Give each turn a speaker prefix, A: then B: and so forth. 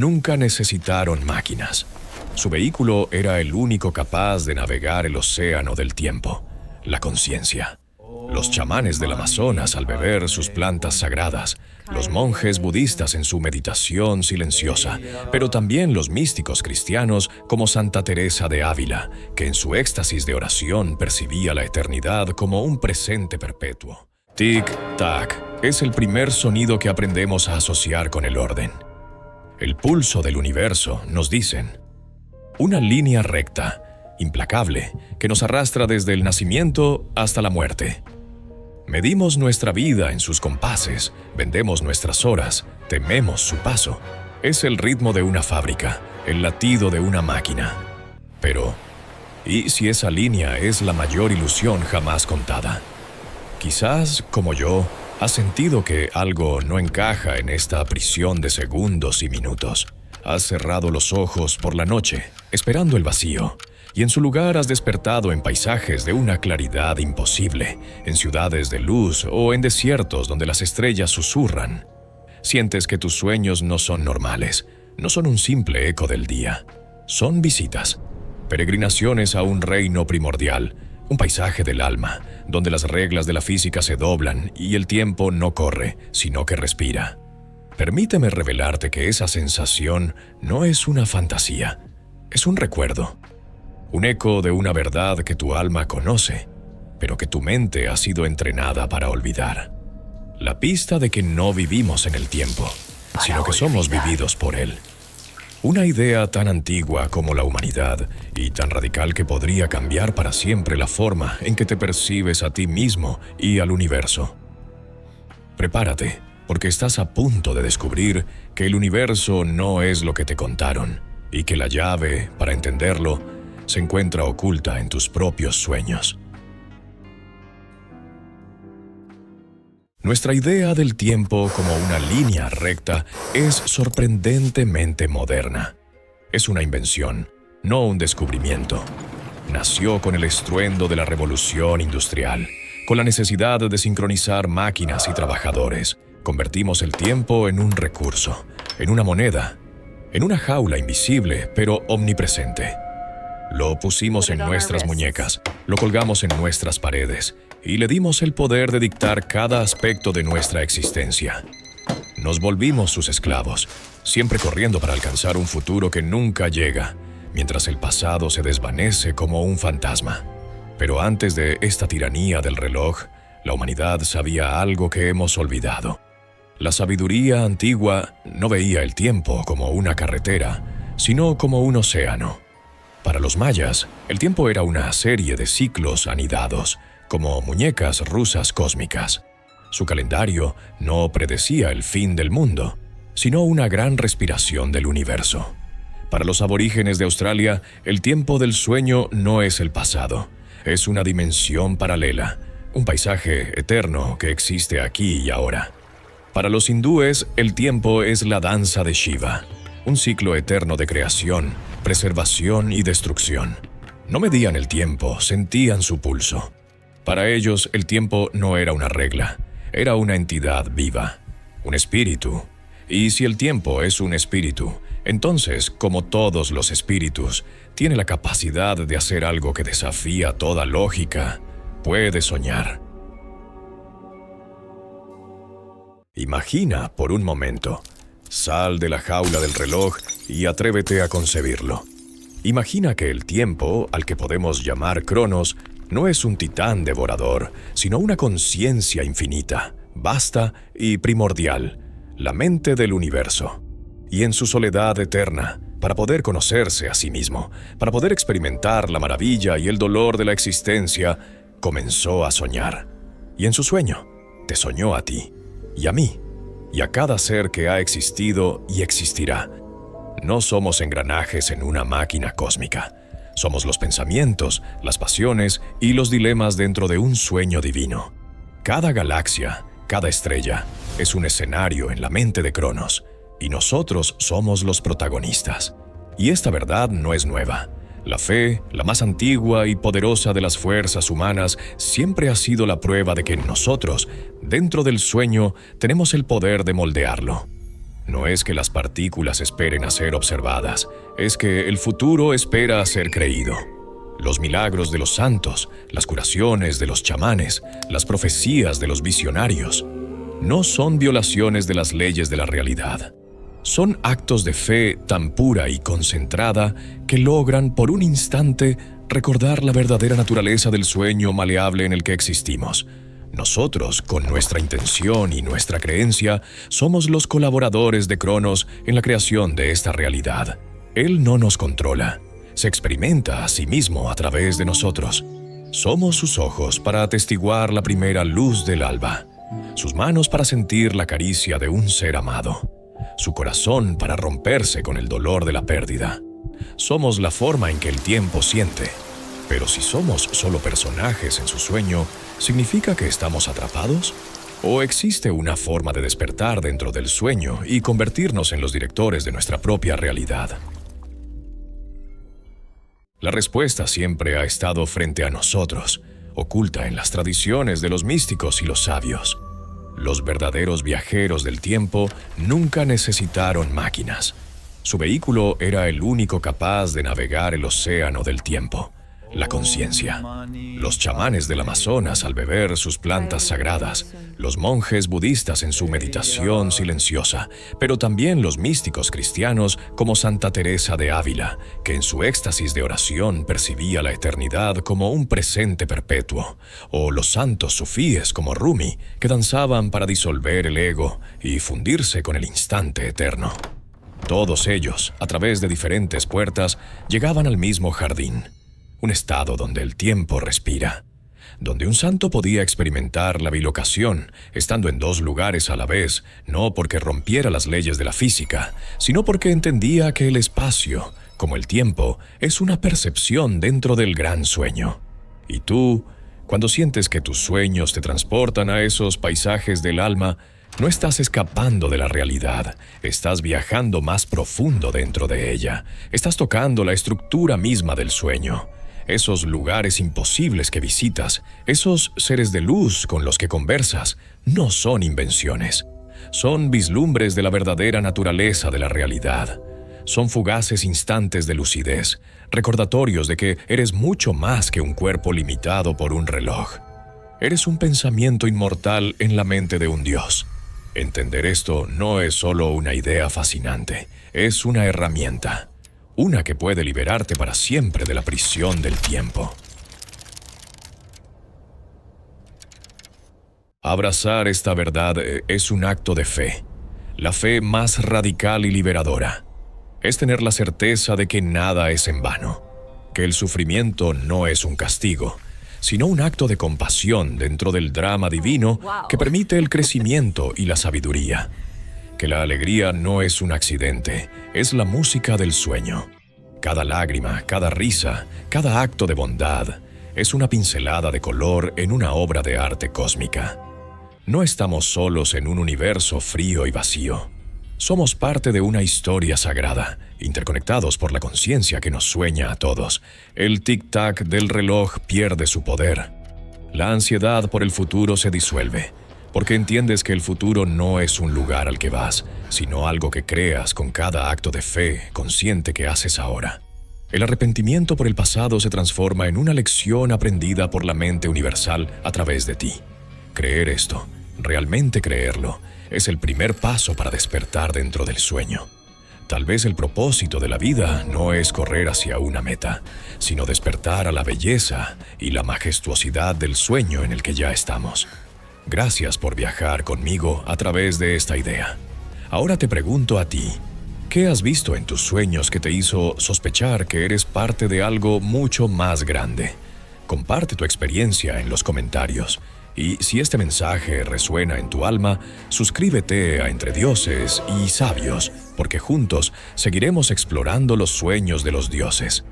A: nunca necesitaron máquinas. Su vehículo era el único capaz de navegar el océano del tiempo, la conciencia. Los chamanes del Amazonas al beber sus plantas sagradas, los monjes budistas en su meditación silenciosa, pero también los místicos cristianos como Santa Teresa de Ávila, que en su éxtasis de oración percibía la eternidad como un presente perpetuo. Tic-tac es el primer sonido que aprendemos a asociar con el orden. El pulso del universo, nos dicen. Una línea recta, implacable, que nos arrastra desde el nacimiento hasta la muerte. Medimos nuestra vida en sus compases, vendemos nuestras horas, tememos su paso. Es el ritmo de una fábrica, el latido de una máquina. Pero, ¿y si esa línea es la mayor ilusión jamás contada? Quizás, como yo, has sentido que algo no encaja en esta prisión de segundos y minutos. Has cerrado los ojos por la noche, esperando el vacío, y en su lugar has despertado en paisajes de una claridad imposible, en ciudades de luz o en desiertos donde las estrellas susurran. Sientes que tus sueños no son normales, no son un simple eco del día. Son visitas, peregrinaciones a un reino primordial, un paisaje del alma, donde las reglas de la física se doblan y el tiempo no corre, sino que respira. Permíteme revelarte que esa sensación no es una fantasía, es un recuerdo. Un eco de una verdad que tu alma conoce, pero que tu mente ha sido entrenada para olvidar. La pista de que no vivimos en el tiempo, sino que somos vividos por él. Una idea tan antigua como la humanidad y tan radical que podría cambiar para siempre la forma en que te percibes a ti mismo y al universo. Prepárate, porque estás a punto de descubrir que el universo no es lo que te contaron y que la llave, para entenderlo, se encuentra oculta en tus propios sueños. Nuestra idea del tiempo como una línea recta es sorprendentemente moderna. Es una invención, no un descubrimiento. Nació con el estruendo de la revolución industrial, con la necesidad de sincronizar máquinas y trabajadores. Convertimos el tiempo en un recurso, en una moneda, en una jaula invisible pero omnipresente. Lo pusimos en nuestras muñecas, lo colgamos en nuestras paredes y le dimos el poder de dictar cada aspecto de nuestra existencia. Nos volvimos sus esclavos, siempre corriendo para alcanzar un futuro que nunca llega, mientras el pasado se desvanece como un fantasma. Pero antes de esta tiranía del reloj, la humanidad sabía algo que hemos olvidado. La sabiduría antigua no veía el tiempo como una carretera, sino como un océano. Para los mayas, el tiempo era una serie de ciclos anidados, como muñecas rusas cósmicas. Su calendario no predecía el fin del mundo, sino una gran respiración del universo. Para los aborígenes de Australia, el tiempo del sueño no es el pasado, es una dimensión paralela, un paisaje eterno que existe aquí y ahora. Para los hindúes, el tiempo es la danza de Shiva, un ciclo eterno de creación, preservación y destrucción. No medían el tiempo, sentían su pulso. Para ellos, el tiempo no era una regla, era una entidad viva, un espíritu. Y si el tiempo es un espíritu, entonces, como todos los espíritus, tiene la capacidad de hacer algo que desafía toda lógica. Puede soñar. Imagina por un momento. Sal de la jaula del reloj y atrévete a concebirlo. Imagina que el tiempo, al que podemos llamar Cronos, no es un titán devorador, sino una conciencia infinita, vasta y primordial, la mente del universo. Y en su soledad eterna, para poder conocerse a sí mismo, para poder experimentar la maravilla y el dolor de la existencia, comenzó a soñar. Y en su sueño, te soñó a ti y a mí, y a cada ser que ha existido y existirá. No somos engranajes en una máquina cósmica. Somos los pensamientos, las pasiones y los dilemas dentro de un sueño divino. Cada galaxia, cada estrella, es un escenario en la mente de Cronos, y nosotros somos los protagonistas. Y esta verdad no es nueva. La fe, la más antigua y poderosa de las fuerzas humanas, siempre ha sido la prueba de que nosotros, dentro del sueño, tenemos el poder de moldearlo. No es que las partículas esperen a ser observadas, es que el futuro espera a ser creído. Los milagros de los santos, las curaciones de los chamanes, las profecías de los visionarios, no son violaciones de las leyes de la realidad. Son actos de fe tan pura y concentrada que logran por un instante recordar la verdadera naturaleza del sueño maleable en el que existimos. Nosotros, con nuestra intención y nuestra creencia, somos los colaboradores de Cronos en la creación de esta realidad. Él no nos controla. Se experimenta a sí mismo a través de nosotros. Somos sus ojos para atestiguar la primera luz del alba, sus manos para sentir la caricia de un ser amado, su corazón para romperse con el dolor de la pérdida. Somos la forma en que el tiempo siente. Pero si somos solo personajes en su sueño, ¿significa que estamos atrapados? ¿O existe una forma de despertar dentro del sueño y convertirnos en los directores de nuestra propia realidad? La respuesta siempre ha estado frente a nosotros, oculta en las tradiciones de los místicos y los sabios. Los verdaderos viajeros del tiempo nunca necesitaron máquinas. Su vehículo era el único capaz de navegar el océano del tiempo, la conciencia. Los chamanes del Amazonas al beber sus plantas sagradas, los monjes budistas en su meditación silenciosa, pero también los místicos cristianos como Santa Teresa de Ávila, que en su éxtasis de oración percibía la eternidad como un presente perpetuo, o los santos sufíes como Rumi, que danzaban para disolver el ego y fundirse con el instante eterno. Todos ellos, a través de diferentes puertas, llegaban al mismo jardín. Un estado donde el tiempo respira, donde un santo podía experimentar la bilocación, estando en dos lugares a la vez, no porque rompiera las leyes de la física, sino porque entendía que el espacio, como el tiempo, es una percepción dentro del gran sueño. Y tú, cuando sientes que tus sueños te transportan a esos paisajes del alma, no estás escapando de la realidad, estás viajando más profundo dentro de ella, estás tocando la estructura misma del sueño. Esos lugares imposibles que visitas, esos seres de luz con los que conversas, no son invenciones. Son vislumbres de la verdadera naturaleza de la realidad. Son fugaces instantes de lucidez, recordatorios de que eres mucho más que un cuerpo limitado por un reloj. Eres un pensamiento inmortal en la mente de un Dios. Entender esto no es solo una idea fascinante, es una herramienta. Una que puede liberarte para siempre de la prisión del tiempo. Abrazar esta verdad es un acto de fe, la fe más radical y liberadora. Es tener la certeza de que nada es en vano, que el sufrimiento no es un castigo, sino un acto de compasión dentro del drama divino que permite el crecimiento y la sabiduría. Que la alegría no es un accidente, es la música del sueño. Cada lágrima, cada risa, cada acto de bondad es una pincelada de color en una obra de arte cósmica. No estamos solos en un universo frío y vacío. Somos parte de una historia sagrada, interconectados por la conciencia que nos sueña a todos. El tic-tac del reloj pierde su poder. La ansiedad por el futuro se disuelve, porque entiendes que el futuro no es un lugar al que vas, sino algo que creas con cada acto de fe consciente que haces ahora. El arrepentimiento por el pasado se transforma en una lección aprendida por la mente universal a través de ti. Creer esto, realmente creerlo, es el primer paso para despertar dentro del sueño. Tal vez el propósito de la vida no es correr hacia una meta, sino despertar a la belleza y la majestuosidad del sueño en el que ya estamos. Gracias por viajar conmigo a través de esta idea. Ahora te pregunto a ti, ¿qué has visto en tus sueños que te hizo sospechar que eres parte de algo mucho más grande? Comparte tu experiencia en los comentarios. Y si este mensaje resuena en tu alma, suscríbete a Entre Dioses y Sabios, porque juntos seguiremos explorando los sueños de los dioses.